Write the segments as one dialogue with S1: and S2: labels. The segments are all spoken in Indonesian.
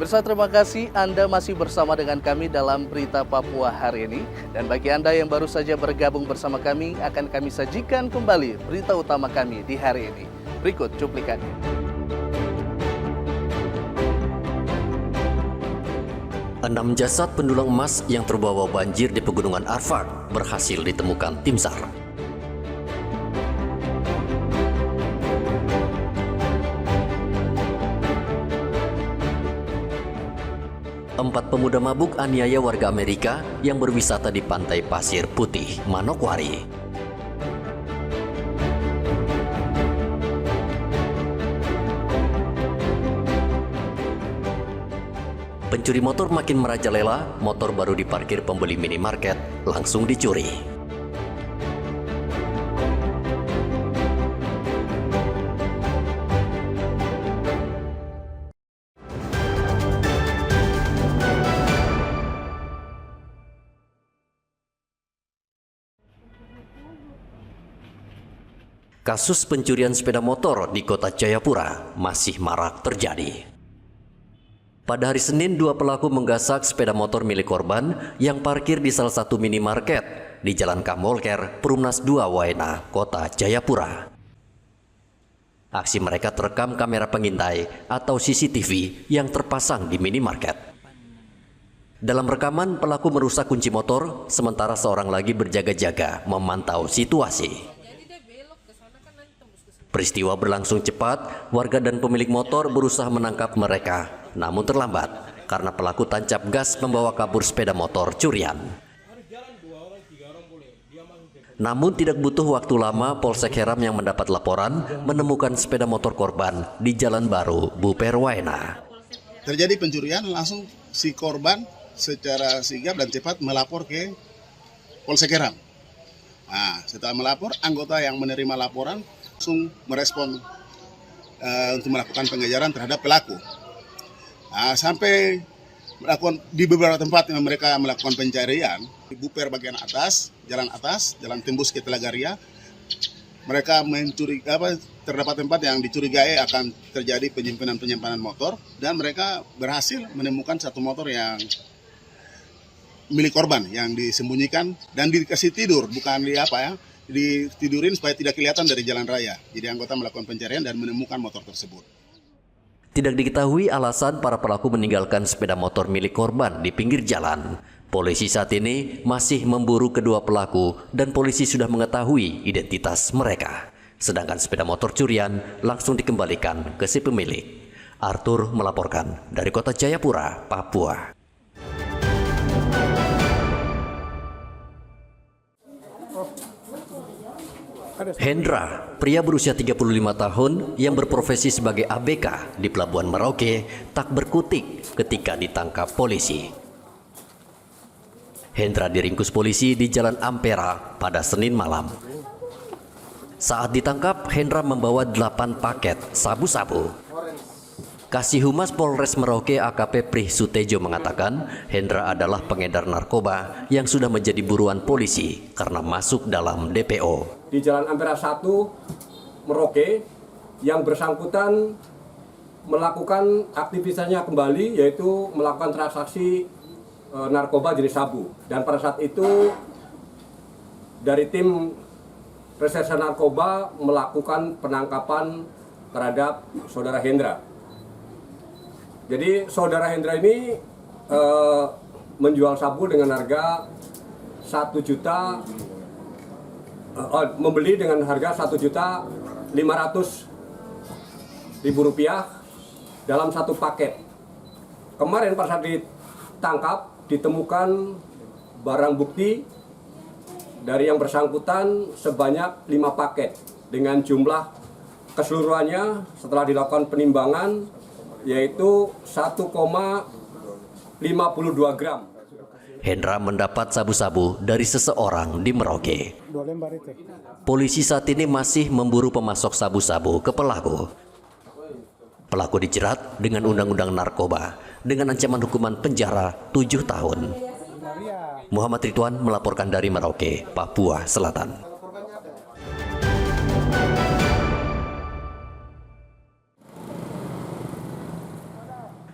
S1: Pemirsa, terima kasih Anda masih bersama dengan kami dalam Berita Papua hari ini. Dan bagi Anda yang baru saja bergabung bersama kami, akan kami sajikan kembali berita utama kami di hari ini. Berikut cuplikannya.
S2: Enam jasad pendulang emas yang terbawa banjir di Pegunungan Arfak berhasil ditemukan tim SAR. Empat pemuda mabuk aniaya warga Amerika yang berwisata di pantai Pasir Putih, Manokwari. Pencuri motor makin merajalela, motor baru diparkir pembeli minimarket langsung dicuri. Kasus pencurian sepeda motor di kota Jayapura masih marak terjadi. Pada hari Senin, dua pelaku menggasak sepeda motor milik korban yang parkir di salah satu minimarket di Jalan Kamolker, Perumnas 2 Waena, kota Jayapura. Aksi mereka terekam kamera pengintai atau CCTV yang terpasang di minimarket. Dalam rekaman, pelaku merusak kunci motor, sementara seorang lagi berjaga-jaga memantau situasi. Peristiwa berlangsung cepat, warga dan pemilik motor berusaha menangkap mereka, namun terlambat karena pelaku tancap gas membawa kabur sepeda motor curian. Namun tidak butuh waktu lama, Polsek Heram yang mendapat laporan menemukan sepeda motor korban di Jalan Baru, Buper Waena.
S3: Terjadi pencurian, langsung si korban secara sigap dan cepat melapor ke Polsek Heram. Nah, setelah melapor, anggota yang menerima laporan langsung merespon untuk melakukan pengejaran terhadap pelaku. Nah, sampai melakukan di beberapa tempat yang mereka melakukan pencarian di Buper bagian atas, jalan tembus ke Telagaria, mereka terdapat tempat yang dicurigai akan terjadi penyimpanan motor, dan mereka berhasil menemukan satu motor yang milik korban yang disembunyikan dan dikasih tidur, bukan ditidurin supaya tidak kelihatan dari jalan raya. Jadi anggota melakukan pencarian dan menemukan motor tersebut.
S2: Tidak diketahui alasan para pelaku meninggalkan sepeda motor milik korban di pinggir jalan. Polisi saat ini masih memburu kedua pelaku dan polisi sudah mengetahui identitas mereka. Sedangkan sepeda motor curian langsung dikembalikan ke si pemilik. Arthur melaporkan dari kota Jayapura, Papua. Hendra, pria berusia 35 tahun yang berprofesi sebagai ABK di Pelabuhan Merauke, tak berkutik ketika ditangkap polisi. Hendra diringkus polisi di Jalan Ampera pada Senin malam. Saat ditangkap, Hendra membawa 8 paket sabu-sabu. Kasih Humas Polres Merauke AKP Prih Sutejo mengatakan Hendra adalah pengedar narkoba yang sudah menjadi buruan polisi karena masuk dalam DPO.
S4: Di Jalan Ampera 1 Merauke, yang bersangkutan melakukan aktivitasnya kembali, yaitu melakukan transaksi narkoba jenis sabu. Dan pada saat itu dari tim reserse narkoba melakukan penangkapan terhadap saudara Hendra. Jadi saudara Hendra ini menjual sabu dengan harga 1 juta, membeli dengan harga 1.500.000 rupiah dalam satu paket. Kemarin pada saat ditangkap ditemukan barang bukti dari yang bersangkutan sebanyak 5 paket dengan jumlah keseluruhannya setelah dilakukan penimbangan yaitu 1,52 gram.
S2: Hendra mendapat sabu-sabu dari seseorang di Merauke. Polisi saat ini masih memburu pemasok sabu-sabu ke pelaku. Pelaku dijerat dengan Undang-Undang Narkoba dengan ancaman hukuman penjara 7 tahun. Muhammad Ridwan melaporkan dari Merauke, Papua Selatan.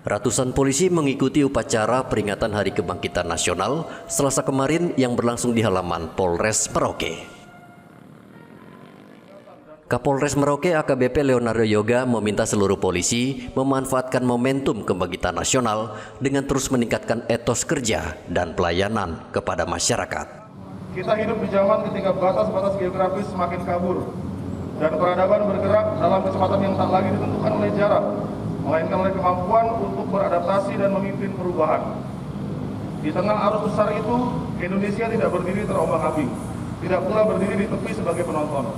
S2: Ratusan polisi mengikuti upacara peringatan Hari Kebangkitan Nasional Selasa kemarin yang berlangsung di halaman Polres Merauke. Kapolres Merauke AKBP Leonardo Yoga meminta seluruh polisi memanfaatkan momentum kebangkitan nasional dengan terus meningkatkan etos kerja dan pelayanan kepada masyarakat.
S5: Kita hidup di zaman ketika batas-batas geografis semakin kabur dan peradaban bergerak dalam kecepatan yang tak lagi ditentukan oleh jarak, melainkan oleh kemampuan untuk beradaptasi dan memimpin perubahan. Di tengah arus besar itu, Indonesia tidak berdiri terombang-ambing, tidak pula berdiri di tepi sebagai penonton.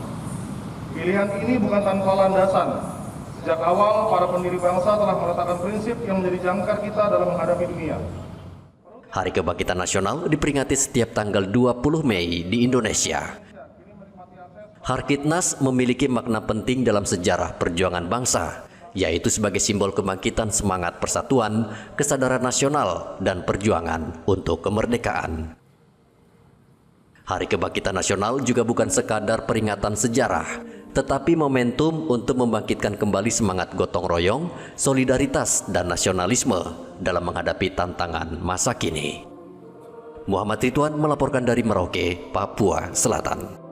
S5: Pilihan ini bukan tanpa landasan. Sejak awal, para pendiri bangsa telah meletakkan prinsip yang menjadi jangkar kita dalam menghadapi dunia.
S2: Hari Kebangkitan Nasional diperingati setiap tanggal 20 Mei di Indonesia. Harkitnas memiliki makna penting dalam sejarah perjuangan bangsa, yaitu sebagai simbol kebangkitan semangat persatuan, kesadaran nasional, dan perjuangan untuk kemerdekaan. Hari Kebangkitan Nasional juga bukan sekadar peringatan sejarah, tetapi momentum untuk membangkitkan kembali semangat gotong royong, solidaritas, dan nasionalisme dalam menghadapi tantangan masa kini. Muhammad Ridwan melaporkan dari Merauke, Papua Selatan.